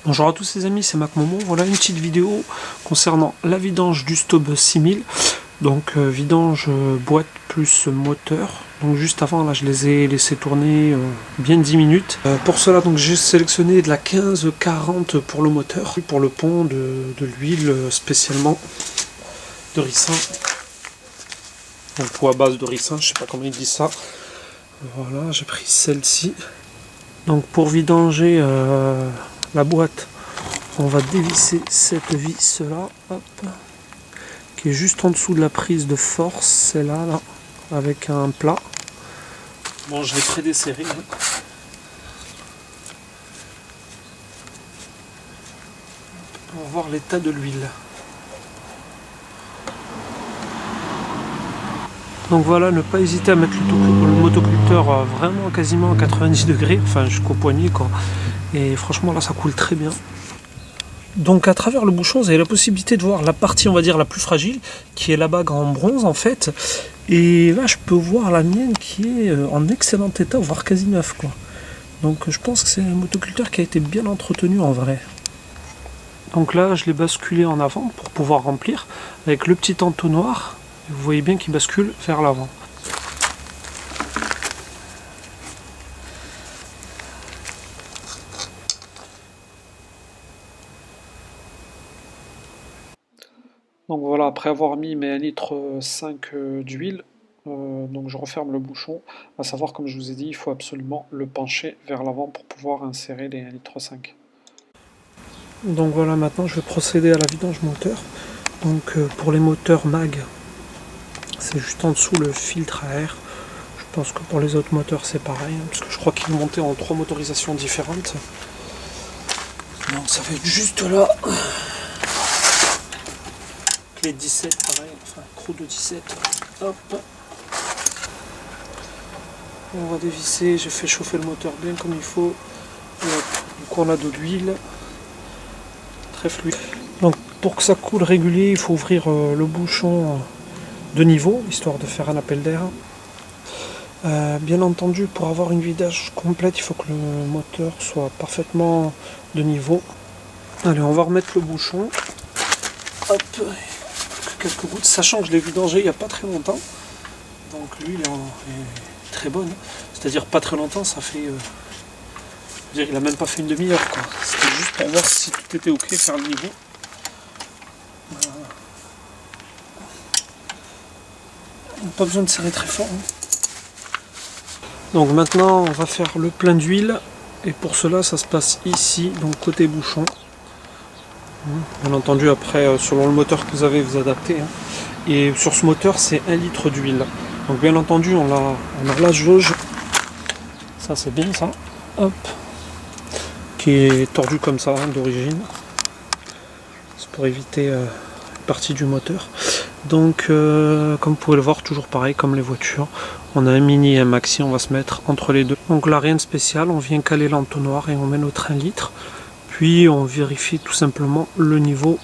Bonjour à tous les amis, c'est MacMomo. Voilà une petite vidéo concernant la vidange du Staub 6000. Donc vidange boîte plus moteur. Donc juste avant là je les ai laissés tourner bien 10 minutes. Pour cela donc j'ai sélectionné de la 15-40 pour le moteur. Pour le pont de l'huile spécialement de ricin. Donc ou à base de ricin, je sais pas comment ils disent ça. Voilà, j'ai pris celle-ci. Donc pour vidanger la boîte, on va dévisser cette vis là, hop, qui est juste en dessous de la prise de force, c'est là, avec un plat. Bon, je l'ai prédesserré. On va voir l'état de l'huile. Donc voilà, ne pas hésiter à mettre le motoculteur vraiment quasiment à 90 degrés, enfin jusqu'au poignet quoi. Et franchement là ça coule très bien. Donc à travers le bouchon, vous avez la possibilité de voir la partie, on va dire, la plus fragile, qui est la bague en bronze en fait. Et là je peux voir la mienne qui est en excellent état, voire quasi neuf quoi. Donc je pense que c'est un motoculteur qui a été bien entretenu en vrai. Donc là je l'ai basculé en avant pour pouvoir remplir avec le petit entonnoir. Vous voyez bien qu'il bascule vers l'avant. Donc voilà, après avoir mis mes 1,5 litre d'huile, donc je referme le bouchon. À savoir, comme je vous ai dit, il faut absolument le pencher vers l'avant pour pouvoir insérer les 1,5 litre. Donc voilà, maintenant je vais procéder à la vidange moteur. Donc pour les moteurs MAG, c'est juste en dessous le filtre à air. Je pense que pour les autres moteurs c'est pareil, parce que je crois qu'ils montaient en 3 motorisations différentes. Donc ça va être juste là. Clé 17 pareil, enfin croc de 17. Hop. On va dévisser, j'ai fait chauffer le moteur bien comme il faut. Du coup on a de l'huile. Très fluide. Donc pour que ça coule régulier, il faut ouvrir le bouchon de niveau, histoire de faire un appel d'air. Bien entendu, pour avoir une vidage complète, il faut que le moteur soit parfaitement de niveau. Allez, on va remettre le bouchon. Hop, quelques gouttes, sachant que je l'ai vidangé il n'y a pas très longtemps. Donc l'huile est très bonne. C'est-à-dire pas très longtemps, ça fait... je veux dire, il n'a même pas fait une demi-heure. C'était juste pour voir si tout était ok, faire le niveau. Pas besoin de serrer très fort. Donc maintenant on va faire le plein d'huile. Et pour cela ça se passe ici, donc côté bouchon. Bien entendu après selon le moteur que vous avez vous adaptez. Et sur ce moteur c'est 1 litre d'huile. Donc bien entendu on a la jauge. Ça c'est bien ça. Hop. Qui est tordu comme ça d'origine. C'est pour éviter une partie du moteur. Donc comme vous pouvez le voir, toujours pareil comme les voitures, on a un mini et un maxi, on va se mettre entre les deux. Donc là rien de spécial, on vient caler l'entonnoir et on met notre 1 litre, puis on vérifie tout simplement le niveau